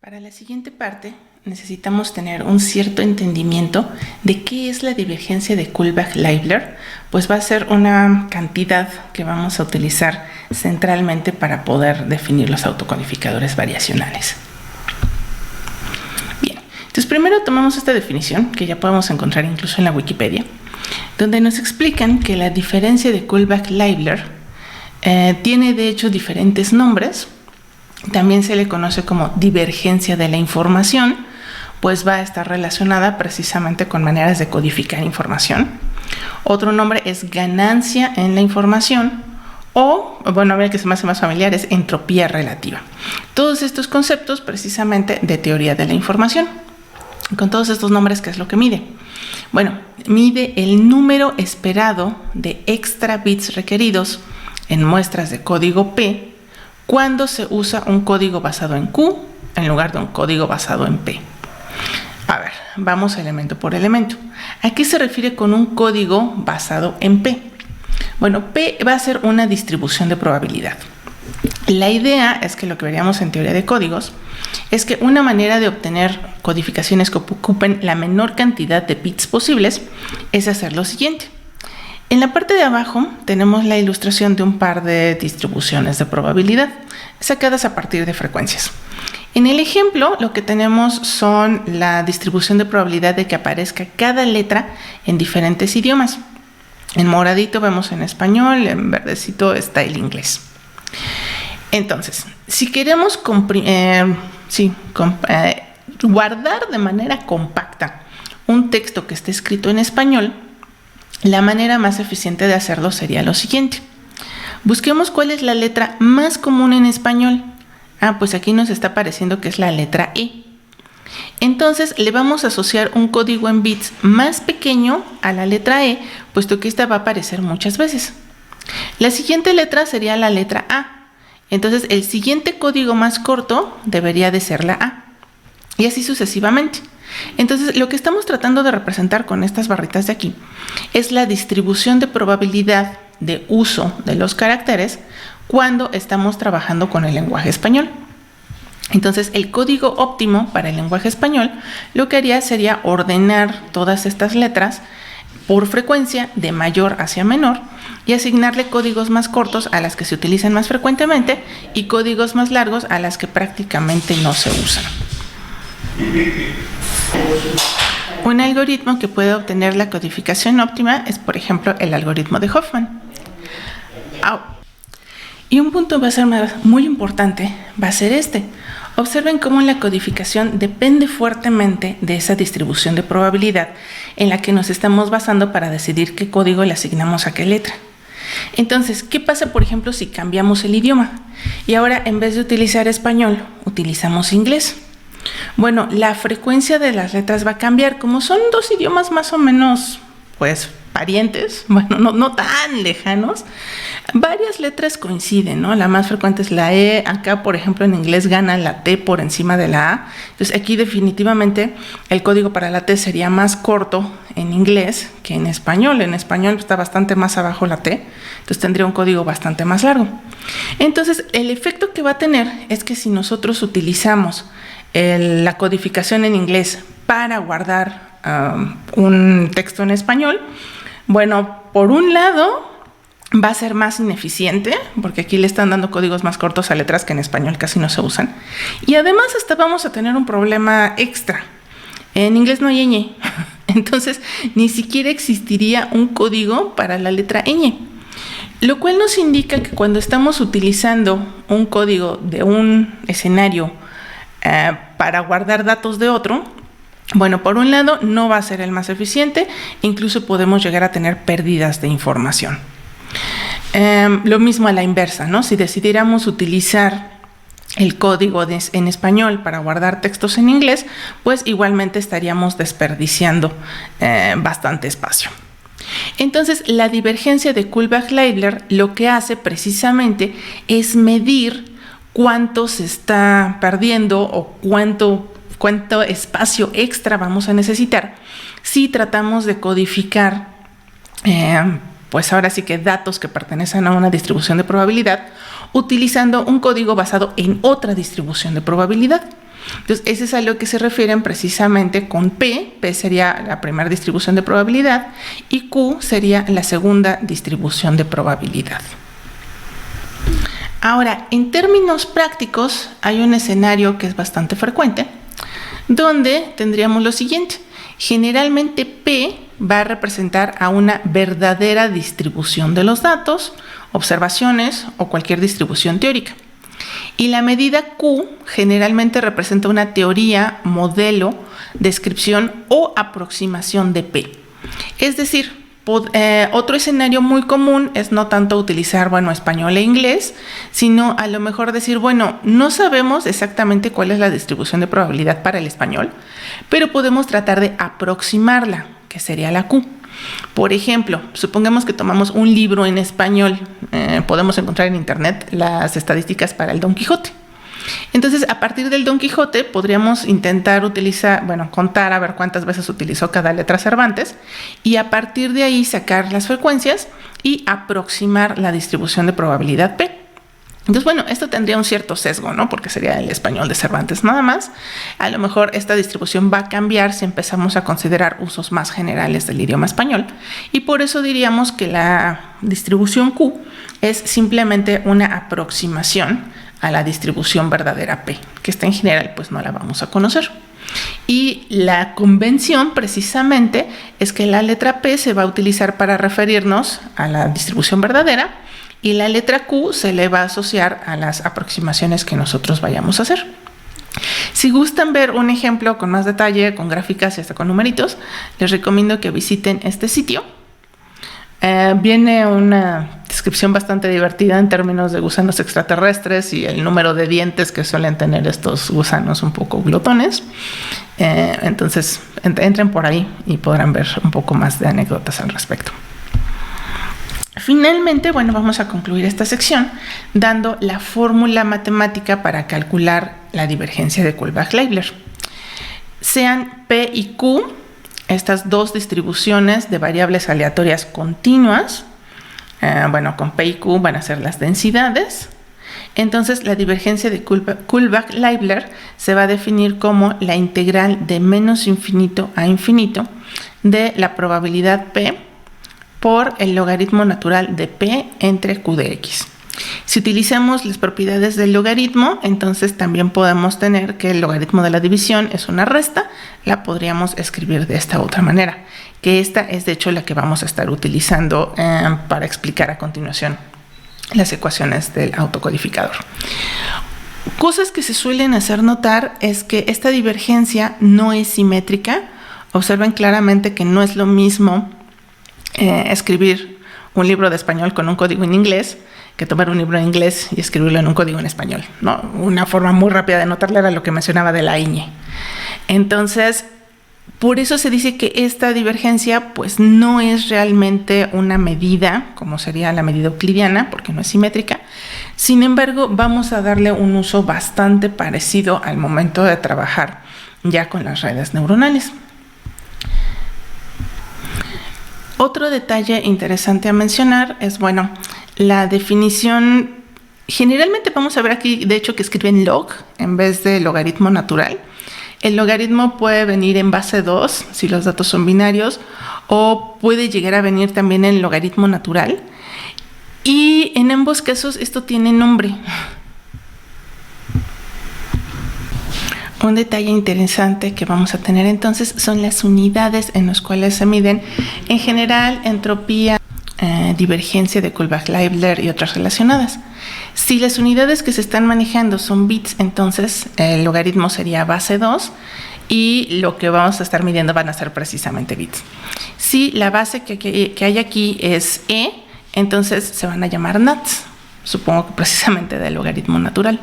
Para la siguiente parte necesitamos tener un cierto entendimiento de qué es la divergencia de Kullback-Leibler, pues va a ser una cantidad que vamos a utilizar centralmente para poder definir los autocodificadores variacionales. Bien, entonces primero tomamos esta definición que ya podemos encontrar incluso en la Wikipedia, donde nos explican que la diferencia de Kullback-Leibler tiene de hecho diferentes nombres. También se le conoce como divergencia de la información, pues va a estar relacionada precisamente con maneras de codificar información. Otro nombre es ganancia en la información o, bueno, a ver, que se me hace más familiar, es entropía relativa. Todos estos conceptos precisamente de teoría de la información. Con todos estos nombres, ¿qué es lo que mide? Bueno, mide el número esperado de extra bits requeridos en muestras de código P cuando se usa un código basado en Q en lugar de un código basado en P. A ver, vamos elemento por elemento. ¿A qué se refiere con un código basado en P? Bueno, P va a ser una distribución de probabilidad. La idea es que lo que veríamos en teoría de códigos es que una manera de obtener codificaciones que ocupen la menor cantidad de bits posibles es hacer lo siguiente. En la parte de abajo tenemos la ilustración de un par de distribuciones de probabilidad sacadas a partir de frecuencias. En el ejemplo lo que tenemos son la distribución de probabilidad de que aparezca cada letra en diferentes idiomas. En moradito vemos en español, en verdecito está el inglés. Entonces, si queremos guardar de manera compacta un texto que esté escrito en español, la manera más eficiente de hacerlo sería lo siguiente. Busquemos cuál es la letra más común en español. Pues aquí nos está apareciendo que es la letra E. Entonces le vamos a asociar un código en bits más pequeño a la letra E, puesto que esta va a aparecer muchas veces. La siguiente letra sería la letra A. Entonces el siguiente código más corto debería de ser la A. Y así sucesivamente. Entonces, lo que estamos tratando de representar con estas barritas de aquí es la distribución de probabilidad de uso de los caracteres cuando estamos trabajando con el lenguaje español. Entonces, el código óptimo para el lenguaje español lo que haría sería ordenar todas estas letras por frecuencia de mayor hacia menor y asignarle códigos más cortos a las que se utilizan más frecuentemente y códigos más largos a las que prácticamente no se usan. Un algoritmo que puede obtener la codificación óptima es, por ejemplo, el algoritmo de Hoffman. Y un punto va a ser muy importante, va a ser este. Observen cómo la codificación depende fuertemente de esa distribución de probabilidad en la que nos estamos basando para decidir qué código le asignamos a qué letra. Entonces, ¿qué pasa, por ejemplo, si cambiamos el idioma? Y ahora, en vez de utilizar español, utilizamos inglés. Bueno, la frecuencia de las letras va a cambiar. Como son dos idiomas más o menos, pues, parientes, bueno, no tan lejanos, varias letras coinciden, ¿no? La más frecuente es la E. Acá, por ejemplo, en inglés gana la T por encima de la A. Entonces, aquí definitivamente el código para la T sería más corto en inglés que en español. En español está bastante más abajo la T, entonces tendría un código bastante más largo. Entonces, el efecto que va a tener es que si nosotros utilizamos la codificación en inglés para guardar un texto en español, bueno, por un lado va a ser más ineficiente porque aquí le están dando códigos más cortos a letras que en español casi no se usan, y además hasta vamos a tener un problema extra. En inglés no hay ñ, entonces ni siquiera existiría un código para la letra ñ, lo cual nos indica que cuando estamos utilizando un código de un escenario para guardar datos de otro, bueno, por un lado no va a ser el más eficiente, incluso podemos llegar a tener pérdidas de información. Lo mismo a la inversa, ¿no? Si decidiéramos utilizar el código en español para guardar textos en inglés, pues igualmente estaríamos desperdiciando bastante espacio. Entonces, la divergencia de Kullback-Leibler lo que hace precisamente es medir cuánto se está perdiendo o cuánto espacio extra vamos a necesitar si tratamos de codificar, pues ahora sí que datos que pertenecen a una distribución de probabilidad utilizando un código basado en otra distribución de probabilidad. Entonces, ese es a lo que se refieren precisamente con P. P sería la primera distribución de probabilidad y Q sería la segunda distribución de probabilidad. Ahora, en términos prácticos, hay un escenario que es bastante frecuente, donde tendríamos lo siguiente. Generalmente P va a representar a una verdadera distribución de los datos, observaciones o cualquier distribución teórica. Y la medida Q generalmente representa una teoría, modelo, descripción o aproximación de P. Es decir, otro escenario muy común es no tanto utilizar, español e inglés, sino a lo mejor decir, no sabemos exactamente cuál es la distribución de probabilidad para el español, pero podemos tratar de aproximarla, que sería la Q. Por ejemplo, supongamos que tomamos un libro en español, podemos encontrar en internet las estadísticas para el Don Quijote. Entonces, a partir del Don Quijote podríamos intentar contar a ver cuántas veces utilizó cada letra Cervantes y a partir de ahí sacar las frecuencias y aproximar la distribución de probabilidad P. Entonces, esto tendría un cierto sesgo, ¿no? Porque sería el español de Cervantes nada más. A lo mejor esta distribución va a cambiar si empezamos a considerar usos más generales del idioma español y por eso diríamos que la distribución Q es simplemente una aproximación a la distribución verdadera P, que esta en general pues no la vamos a conocer. Y la convención precisamente es que la letra P se va a utilizar para referirnos a la distribución verdadera y la letra Q se le va a asociar a las aproximaciones que nosotros vayamos a hacer. Si gustan ver un ejemplo con más detalle, con gráficas y hasta con numeritos, les recomiendo que visiten este sitio. Viene una descripción bastante divertida en términos de gusanos extraterrestres y el número de dientes que suelen tener estos gusanos un poco glotones. Entonces, entren por ahí y podrán ver un poco más de anécdotas al respecto. Finalmente, vamos a concluir esta sección dando la fórmula matemática para calcular la divergencia de Kullback-Leibler. Sean P y Q, estas dos distribuciones de variables aleatorias continuas, con P y Q van a ser las densidades. Entonces, la divergencia de Kullback-Leibler se va a definir como la integral de menos infinito a infinito de la probabilidad P por el logaritmo natural de P entre Q de X. Si utilizamos las propiedades del logaritmo, entonces también podemos tener que el logaritmo de la división es una resta, la podríamos escribir de esta otra manera, que esta es de hecho la que vamos a estar utilizando para explicar a continuación las ecuaciones del autocodificador. Cosas que se suelen hacer notar es que esta divergencia no es simétrica. Observen claramente que no es lo mismo escribir un libro de español con un código en inglés que tomar un libro en inglés y escribirlo en un código en español, ¿no? Una forma muy rápida de notarle era lo que mencionaba de la ñ. Entonces, por eso se dice que esta divergencia pues no es realmente una medida, como sería la medida euclidiana, porque no es simétrica. Sin embargo, vamos a darle un uso bastante parecido al momento de trabajar ya con las redes neuronales. Otro detalle interesante a mencionar es, la definición, generalmente vamos a ver aquí, de hecho, que escriben log en vez de logaritmo natural. El logaritmo puede venir en base 2, si los datos son binarios, o puede llegar a venir también en logaritmo natural. Y en ambos casos esto tiene nombre. Un detalle interesante que vamos a tener entonces son las unidades en las cuales se miden en general entropía, divergencia de Kullback-Leibler y otras relacionadas. Si las unidades que se están manejando son bits, entonces el logaritmo sería base 2 y lo que vamos a estar midiendo van a ser precisamente bits. Si la base que hay aquí es E, entonces se van a llamar nats, supongo que precisamente del logaritmo natural.